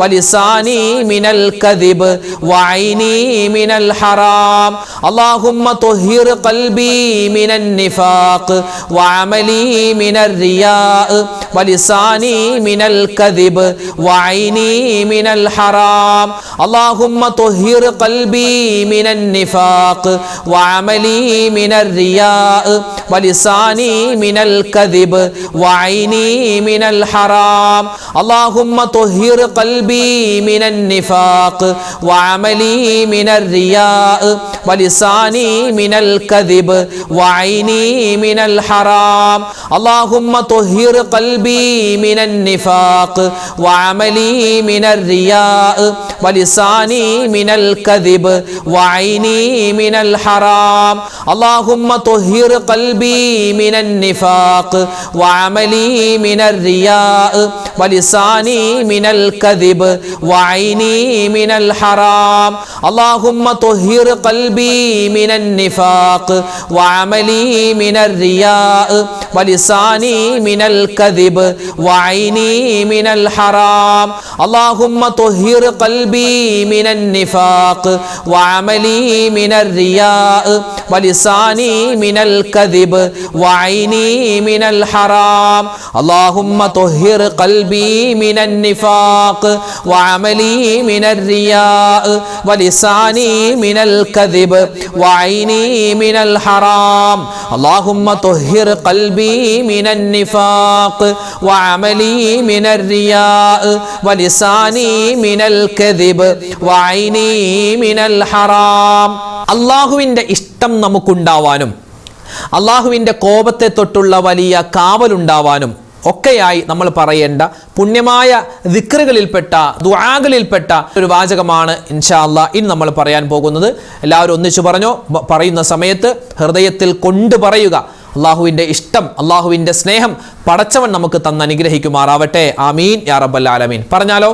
വലിസാനി മിനൽ കദിബ് വഅൈനി മിനൽ ഹറാം. അല്ലാഹുമ്മ തുഹിർ ഖൽബി മിനൻ നിഫാഖ് വഅമലി മിനർ റിയാഅ് വലിസാനി മിനൽ കദിബ് വഅൈനി മിനൽ ഹറാം. അല്ലാഹുമ്മ തുഹിർ ഖൽബി മിനൻ നിഫാഖ് വഅമലി മിനർ റിയാഅ് വലിസാനി മിനൽ കദിബ് വഅൈനി മിനൽ ഹറാം. അല്ലാഹുമ്മ തുഹിർ ഖൽബി മിനൻ നിഫാഖ് വഅമലി മിനർ റിയാഅ് വലിസാനി മിനൽ കദിബ് വഅൈനി മിനൽ ഹറാം. അല്ലാഹുമ്മ തുഹിർ ഖൽബി മിനൻ നിഫാഖ് വഅമലി മിനർ റിയാഅ് വലിസാനി മിനൽ കദിബ് വഅൈനി മിനൽ ഹറാം. അല്ലാഹുമ്മ തുഹിർ ഖൽബി മിനൻ നിഫാഖ് വഅമലി മിനർ റിയാഅ് വലിസാനി മിനൽ കദിബ് വഅൈനി മിനൽ ഹറാം. അല്ലാഹുമ്മ തുഹിർ ഖൽബി മിനൻ നിഫാഖ് വഅമലി മിനർ റിയാഅ് വലിസാനി മിനൽ കദിബ് വഅൈനി മിനൽ ഹറാം. അല്ലാഹുമ്മ തുഹിർ ഖൽബി മിനൻ നിഫാഖ് വഅമലി മിനർ റിയാഅ് വലിസാനി മിനൽ കദിബ് വഅൈനി മിനൽ ഹറാം. അല്ലാഹുമ്മ തുഹിർ ഖൽബി മിനൻ നിഫാഖ് വഅമലി മിനർ റിയാഅ് വലിസാനി മിനൽ കദിബ് വഅൈനി മിനൽ ഹറാം. അല്ലാഹുമ്മ തുഹിർ ഖൽബി മിനൻ നിഫാഖ് വഅമലി മിനർ റിയാഅ് വലിസാനി മിനൽ കദിബ് വഅൈനി മിനൽ ഹറാം. അല്ലാഹുവിൻ്റെ ഇഷ്ടം നമുക്കുണ്ടാവാനും അല്ലാഹുവിൻ്റെ കോപത്തെ തൊട്ടുള്ള വലിയ കാവലുണ്ടാവാനും ഒക്കെയായി നമ്മൾ പറയേണ്ട പുണ്യമായ ദിക്റുകളിൽപ്പെട്ട ദുആകളിൽപ്പെട്ട ഒരു വാചകമാണ് ഇൻഷാ അല്ലാഹ് ഇന്ന് നമ്മൾ പറയാൻ പോകുന്നത്. എല്ലാവരും ഒന്നിച്ചു പറഞ്ഞോ. പറയുന്ന സമയത്ത് ഹൃദയത്തിൽ കൊണ്ട് പറയുക. അള്ളാഹുവിൻ്റെ ഇഷ്ടം, അള്ളാഹുവിൻ്റെ സ്നേഹം പടച്ചവൻ നമുക്ക് തന്ന് അനുഗ്രഹിക്കുമാറാവട്ടെ. ആമീൻ യാ റബ്ബൽ ആലമീൻ. പറഞ്ഞാലോ.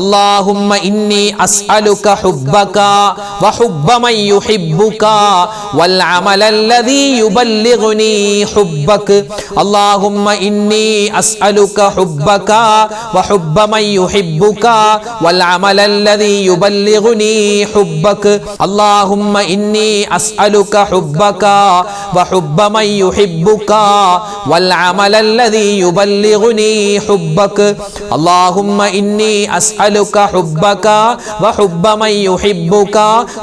اللهم إني أسألك حبك وحب من يحبك والعمل الذي يبلغني حبك. اللهم إني أسألك حبك وحب من يحبك والعمل الذي يبلغني حبك. اللهم إني أسألك حبك وحب من يحبك والعمل الذي يبلغني حبك. اللهم إني أسألك حبك وحب من يحبك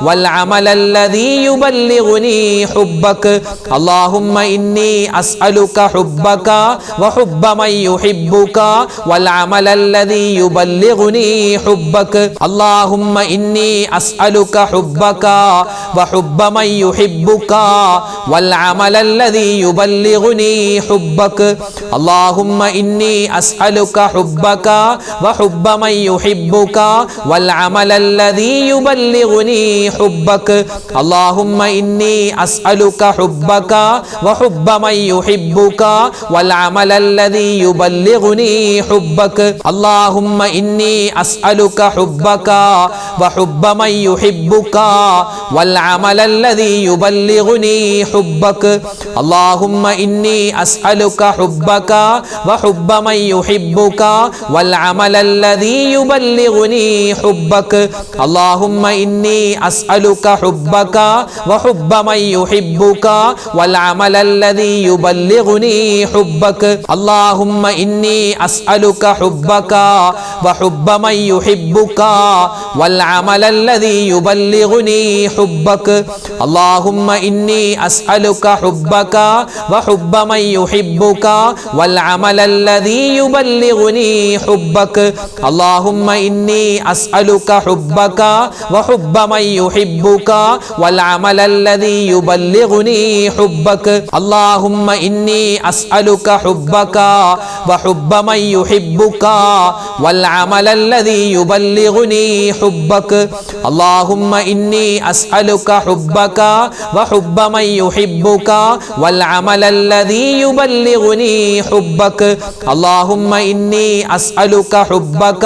والعمل الذي يبلغني حبك. اللهم إني أسألك حبك وحب من يحبك والعمل الذي يبلغني حبك. اللهم إني أسألك حبك وحب من يحبك والعمل الذي يبلغني حبك. اللهم إني أسألك حبك وحب من يحبك والعمل الذي يبلغني حبك. اللهم إني أسألك حبك وحب من يحبك والعمل الذي يبلغني حبك. اللهم إني أسألك حبك وحب من يحبك والعمل الذي يبلغني حبك. اللهم إني أسألك حبك وحب من يحبك والعمل الذي يبلغني حبك. اللهم إني أسألك حبك وحب من يحبك والعمل الذي يبلغني حبك. اللهم إني أسألك حبك وحب من يحبك والعمل الذي يبلغني حبك. اللهم إني أسألك حبك وحب من يحبك والعمل الذي يبلغني حبك. اللهم إني أسألك حبك وحب من يحبك والعمل الذي يبلغني حبك. اللهم إني أسألك حبك وحب من يحبك والعمل الذي يبلغني حبك. اللهم إني أسألك حبك وحب من يحبك والعمل الذي يبلغني حبك. اللهم إني أسألك حبك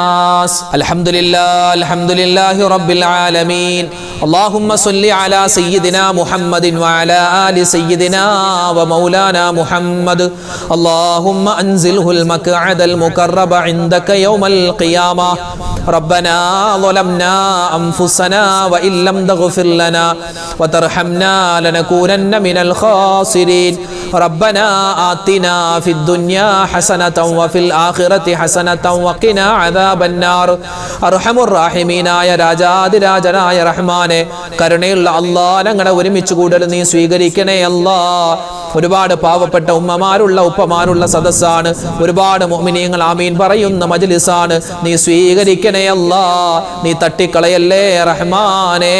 الناس الحمد لله رب العالمين اللهم صل على سيدنا محمد وعلى آل سيدنا ومولانا محمد اللهم أنزله المقعد المقرب عندك يوم القيامة ربنا ظلمنا أنفسنا وإن لم تغفر لنا وترحمنا لنكونن من الخاسرين ربنا آتنا في الدنيا حسنة وفي الآخرة حسنة وقنا عذاب النار أرحم الراحمين يا രാജാതിരാജനായ റഹ്മാനെ കരുണയുള്ള അല്ലാഹ് ഞങ്ങളുടെ ഒരുമിച്ച് കൂടൽ നീ സ്വീകരിക്കണേ അല്ലാഹ് ഒരുപാട് പാവപ്പെട്ട ഉമ്മമാരുള്ള ഉപ്പമാരുള്ള സദസ്സാണ് ഒരുപാട് മുഅ്മിനീങ്ങൾ ആമീൻ പറയുന്ന മജ്ലിസാണ് നീ സ്വീകരിക്കണേ അല്ലാഹ് നീ തട്ടിക്കളയല്ലേ റഹ്മാനേ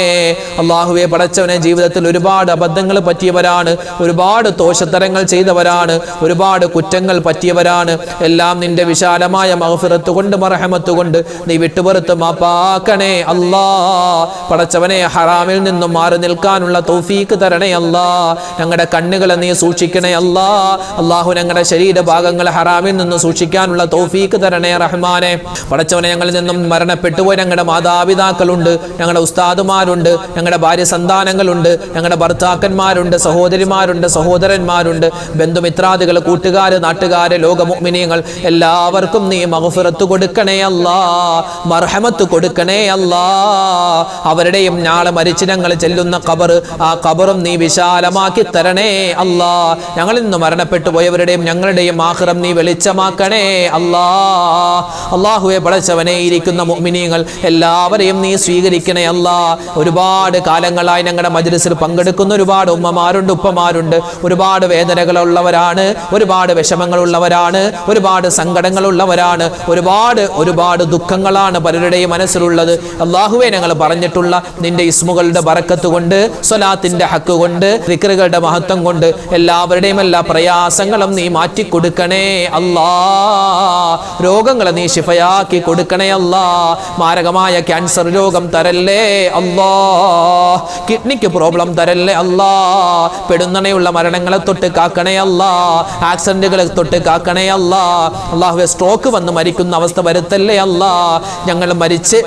അല്ലാഹുവേ പടച്ചവനെ ജീവിതത്തിൽ ഒരുപാട് അബദ്ധങ്ങൾ പറ്റിയവരാണ് ഒരുപാട് ദോഷത്തരങ്ങൾ ചെയ്തവരാണ് ഒരുപാട് കുറ്റങ്ങൾ പറ്റിയവരാണ് എല്ലാം നിന്റെ വിശാലമായ മഗ്ഫിറത്ത് കൊണ്ട് മർഹമത്ത് കൊണ്ട് നീ വിട്ടുപുറത്ത് മാപ്പാക്കണേ അല്ലാഹ് പടച്ചവനെ ഹറാമിൽ നിന്നും മാറി നിൽക്കാനുള്ള തൗഫീക്ക് തരണേ അല്ലാഹ് ഞങ്ങളുടെ കണ്ണുകളെ നീ സൂക്ഷിക്കണേ അല്ലാഹ് അല്ലാഹു ഞങ്ങളുടെ ശരീരഭാഗങ്ങൾ ഹറാമിൽ നിന്ന് സൂക്ഷിക്കാനുള്ള തൗഫീക്ക് തരണേ റഹ്മാനെ പടച്ചവനെ ഞങ്ങളിൽ നിന്നും മരണപ്പെട്ടുപോയി ഞങ്ങളുടെ മാതാപിതാക്കളുണ്ട് ഞങ്ങളുടെ ഉസ്താദുമാരുണ്ട് ഞങ്ങളുടെ ഭാര്യ സന്താനങ്ങളുണ്ട് ഞങ്ങളുടെ ഭർത്താക്കന്മാരുണ്ട് സഹോദരിമാരുണ്ട് സഹോദരന്മാരുണ്ട് ബന്ധുമിത്രാദികൾ കൂട്ടുകാര് നാട്ടുകാര് ലോക മുഅ്മിനീങ്ങൾ എല്ലാവർക്കും നീ മഗ്ഫിറത്ത് കൊടുക്കണേ അല്ലാഹ് മർഹമത്ത് കൊടുക്കണേ അല്ലാഹ് അവരുടെയും നാളെ മരിച്ച് ഞങ്ങൾ ചെല്ലുന്ന ഖബർ ആ ഖബറും നീ വിശാലമാക്കി തരണേ അല്ലാഹ് ഞങ്ങളിൽ നിന്ന് മരണപ്പെട്ടു പോയവരുടെയും ഞങ്ങളുടെയും ആഖിറം നീ വെളിച്ചമാക്കണേ അല്ലാഹ് അല്ലാഹുവേ പടച്ചവനെ ഇരിക്കുന്ന മുഅ്മിനീങ്ങൾ എല്ലാവരെയും നീ സ്വീകരിക്കണേ അല്ലാഹ് ഒരുപാട് കാലങ്ങളായി ഞങ്ങളുടെ മജ്ലിസിൽ പങ്കെടുക്കുന്ന ഒരുപാട് ഉമ്മമാരുണ്ട് ഉപ്പമാരുണ്ട് ഒരുപാട് വേദനകളുള്ളവരാണ് ഒരുപാട് വിഷമങ്ങളുള്ളവരാണ് ഒരുപാട് സങ്കടങ്ങളുള്ളവരാണ് ഒരുപാട് ദുഃഖങ്ങളാണ് പലരുടെയും മനസ്സിലുള്ളത് അല്ലാഹുവേ ഞങ്ങൾ പറഞ്ഞിട്ടുള്ള നിന്റെ ഇസ്മുകളുടെ ബറക്കത്ത് കൊണ്ട് സ്വലാത്തിന്റെ ഹക്ക് കൊണ്ട് ദിക്റുകളുടെ മഹത്വം കൊണ്ട് എല്ലാവരുടെയും എല്ലാ പ്രയാസങ്ങളും നീ മാറ്റിക്കൊടുക്കണേ അല്ലാഹ് രോഗങ്ങളെ നീ ശിഫയാക്കി കൊടുക്കണേ അല്ലാഹ് മാരകമായ ക്യാൻസർ രോഗം തരല്ലേ അല്ലാഹ് കിഡ്നിക്ക് പ്രോബ്ലം തരല്ലേ അല്ലാഹ് പെടുന്നണയുള്ള മരണങ്ങളെ തൊട്ട് കാക്കണേ അല്ലാഹ് ആക്സിഡന്റുകളെ തൊട്ട് കാക്കണേ അല്ലാഹ് അല്ലാഹുവേ സ്ട്രോക്ക് വന്ന് മരിക്കുന്ന അവസ്ഥ വരുത്തല്ലേ അല്ലാഹ് ഞങ്ങൾ മരിച്ച്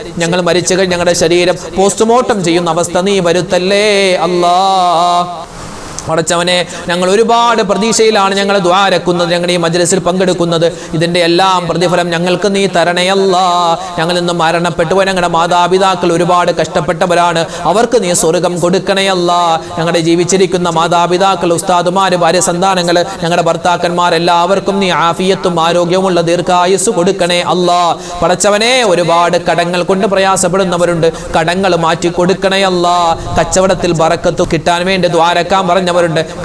ഞങ്ങളുടെ ശരീരം പോസ്റ്റ്മോർട്ടം ചെയ്യുന്ന അവസ്ഥ നീ വരുത്തല്ലേ അല്ലാഹ് പടച്ചവനെ ഞങ്ങൾ ഒരുപാട് പ്രതീക്ഷയിലാണ് ഞങ്ങൾ ദ്വാരക്കുന്നത് ഞങ്ങളുടെ ഈ മജ്ലിസിൽ പങ്കെടുക്കുന്നത് ഇതിൻ്റെ എല്ലാം പ്രതിഫലം ഞങ്ങൾക്ക് നീ തരണേ അല്ലാഹ് ഞങ്ങളിൽ നിന്ന് മരണപ്പെട്ടു ഞങ്ങളുടെ മാതാപിതാക്കൾ ഒരുപാട് കഷ്ടപ്പെട്ടവരാണ് അവർക്ക് നീ സ്വർഗം കൊടുക്കണേ അല്ലാഹ് ഞങ്ങളുടെ ജീവിച്ചിരിക്കുന്ന മാതാപിതാക്കൾ ഉസ്താദുമാർ ഭാര്യ സന്താനങ്ങൾ ഞങ്ങളുടെ ഭർത്താക്കന്മാർ എല്ലാവർക്കും നീ ആഫിയത്തും ആരോഗ്യമുള്ള ദീർഘായുസ് കൊടുക്കണേ അല്ലാഹ് പടച്ചവനെ ഒരുപാട് കടങ്ങൾ കൊണ്ട് പ്രയാസപ്പെടുന്നവരുണ്ട് കടങ്ങൾ മാറ്റി കൊടുക്കണേ അല്ലാഹ് കച്ചവടത്തിൽ ബറക്കത്ത് കിട്ടാൻ വേണ്ടി ദ്വാരക്കാൻ പറഞ്ഞ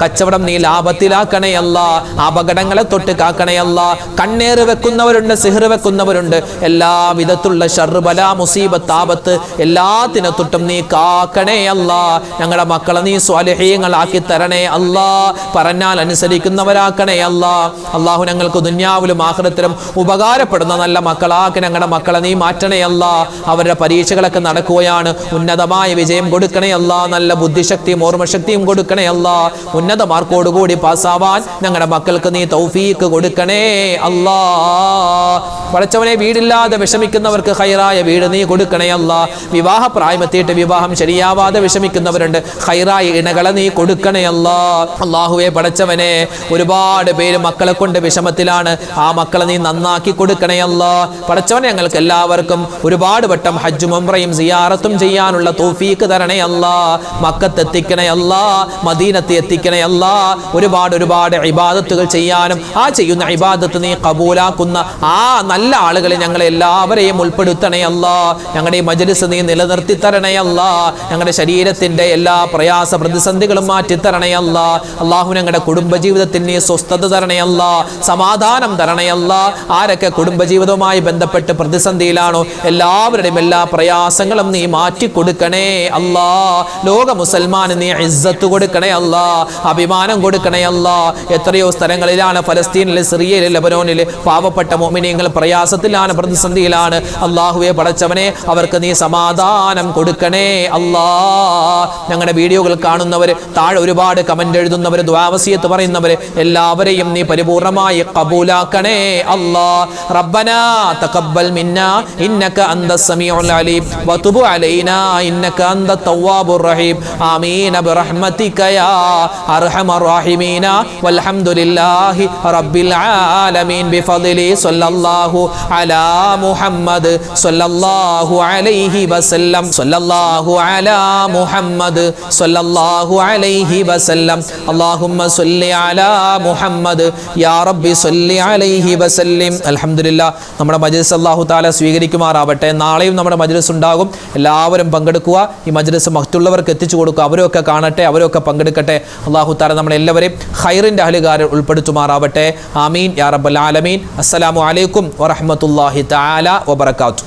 കച്ചവടം നീ ലാഭത്തിലാക്കണേ അല്ലാഹ് അപകടങ്ങളെ തൊട്ട് കാക്കണേ അല്ലാഹ് കണ്ണേറ് വെക്കുന്നവരുണ്ട് സിഹ്ർ വെക്കുന്നവരുണ്ട് എല്ലാ വിധത്തിലുള്ള ശർറ് ബലാ മുസീബത്ത് ആപത്ത് എല്ലാത്തിനെ തൊട്ടും നീ കാക്കണേ അല്ലാഹ് ഞങ്ങളുടെ മക്കളെ നീ സ്വാലിഹീങ്ങളാക്കി തരണേ അല്ലാഹ് പറഞ്ഞാൽ അനുസരിക്കുന്നവരാക്കണേ അല്ലാഹ് അല്ലാഹു ഞങ്ങൾക്ക് ദുനിയാവിലും ആഖിറത്തിലും ഉപകാരപ്പെടുന്ന നല്ല മക്കളാക്കി ഞങ്ങളുടെ മക്കളെ നീ മാറ്റണേ അല്ലാഹ് അവരുടെ പരീക്ഷകളൊക്കെ നടക്കുകയാണ് ഉന്നതമായ വിജയം കൊടുക്കണേ അല്ലാഹ് നല്ല ബുദ്ധിശക്തിയും ഓർമ്മശക്തിയും കൊടുക്കണേ അല്ലാഹ് ഉന്നത മാർക്കോടുകൂടി പാസ്സാവാൻ ഞങ്ങളുടെ മക്കൾക്ക് നീ തൗഫീക്ക് കൊടുക്കണേ അല്ലാഹ് പടച്ചവനെ വീടില്ലാതെ വിഷമിക്കുന്നവർക്ക് ഖൈറായ വീട് നീ കൊടുക്കണേ അല്ലാഹ് വിവാഹ പ്രായമെത്തിയിട്ട് വിവാഹം ശരിയാവാതെ വിഷമിക്കുന്നവരുണ്ട് ഖൈറായ ഇണകളെ നീ കൊടുക്കണേ അല്ലാഹ് അല്ലാഹുവേ പടച്ചവനെ ഒരുപാട് പേര് മക്കളെ കൊണ്ട് വിഷമത്തിലാണ് ആ മക്കളെ നീ നന്നാക്കി കൊടുക്കണേ അല്ലാഹ് പടച്ചവനെ ഞങ്ങൾക്ക് എല്ലാവർക്കും ഒരുപാട് വട്ടം ഹജ്ജും ഉംറയും സിയാറത്തും ചെയ്യാനുള്ള തൗഫീക്ക് തരണേ അല്ലാഹ് മക്കത്ത് എത്തിക്കണേ അല്ലാഹ് മദീനത്ത് എത്തിക്കണേ അല്ലാഹ് ഒരുപാട് ഇബാദത്തുകൾ ചെയ്യാനും ആ ചെയ്യുന്ന ഇബാദത്ത് നീ കബൂലാക്കുന്ന ആ നല്ല ആളുകളെ ഞങ്ങളെ എല്ലാവരെയും ഉൾപ്പെടുത്തണേ അല്ലാഹ് ഞങ്ങളുടെ ഈ മജ്ലിസ് നീ നിലനിർത്തി തരണേ അല്ലാഹ് ഞങ്ങളുടെ ശരീരത്തിന്റെ എല്ലാ പ്രയാസ പ്രതിസന്ധികളും മാറ്റി തരണേ അല്ലാഹ് അല്ലാഹു ഞങ്ങളുടെ കുടുംബജീവിതത്തിൽ നീ സ്വസ്ഥത തരണേ അല്ലാഹ് സമാധാനം തരണേ അല്ലാഹ് ആരൊക്കെ കുടുംബജീവിതവുമായി ബന്ധപ്പെട്ട് പ്രതിസന്ധിയിലാണോ എല്ലാവരുടെയും എല്ലാ പ്രയാസങ്ങളും നീ മാറ്റി കൊടുക്കണേ അല്ലാഹ് ലോക മുസൽമാന് നീ ഇസ്സത്ത് കൊടുക്കണേ അല്ലാഹ് അല്ലാ, അഭിമാനം കൊടുക്കണേ അല്ലാ. എത്രയോ സ്ഥലങ്ങളിലാണ്, ഫലസ്തീനിൽ, സിറിയയിൽ, ലബനോനിൽ പാവപ്പെട്ട മുഅ്മിനീങ്ങൾ പ്രയാസത്തിലാണ്, പ്രതിസന്ധിയിലാണ്. അല്ലാഹുവേ പടച്ചവനെ, അവർക്ക് നീ സമാധാനം കൊടുക്കണേ അല്ലാ. ഞങ്ങളുടെ വീഡിയോകൾ കാണുന്നവർ, താഴെ ഒരുപാട് കമന്റ് എഴുതുന്നവർ, ദുആവസിയത്ത് പറയുന്നവർ, എല്ലാവരെയും നീ പരിപൂർണമായി ഖബൂലാക്കണേ അല്ലാ. റബ്ബനാ തഖബ്ബൽ മിന്നാ ഇന്നക അന്തസ് സമീഉൽ അലീം വതുബ് അലൈനാ ഇന്നക അന്തത് തവ്വാബുർ റഹീം. ആമീൻ ബിറഹ്മതിക യാ അർഹമർ റഹീമീന വൽഹംദുലില്ലാഹി റബ്ബിൽ ആലമീൻ ബിഫദ്ലി സ്വല്ലല്ലാഹു അലാ മുഹമ്മദ് സ്വല്ലല്ലാഹു അലൈഹി വസല്ലം സ്വല്ലല്ലാഹു അലാ മുഹമ്മദ് സ്വല്ലല്ലാഹു അലൈഹി വസല്ലം. അല്ലാഹുമ്മ സ്വല്ലി അലാ മുഹമ്മദ് യാ റബ്ബി സ്വല്ലി അലൈഹി വസല്ലം. അൽഹംദുലില്ലാഹ്, നമ്മുടെ മജ്ലിസ് അല്ലാഹു തആല സ്വീകരിക്കുമാറാവട്ടെ. നാളെയും നമ്മുടെ മജ്ലിസ് ഉണ്ടാകും. എല്ലാവരും പങ്കെടുക്കുക. ഈ മജ്ലിസ് മറ്റുള്ളവർക്ക് എത്തിച്ചു കൊടുക്കുക. അവരൊക്കെ കാണട്ടെ, അവരൊക്കെ പങ്കെടുക്കട്ടെ. അല്ലാഹു തആല നമ്മളെല്ലാവരെയും ഖൈറിന്റെ അഹ്ലുകാരിൽ ഉൾപ്പെടുത്തുമാറാവട്ടെ. ആമീൻ യാ റബ്ബൽ ആലമീൻ. അസ്സലാമു അലൈക്കും വറഹ്മത്തുള്ളാഹി തആല വബറകാതുഹു.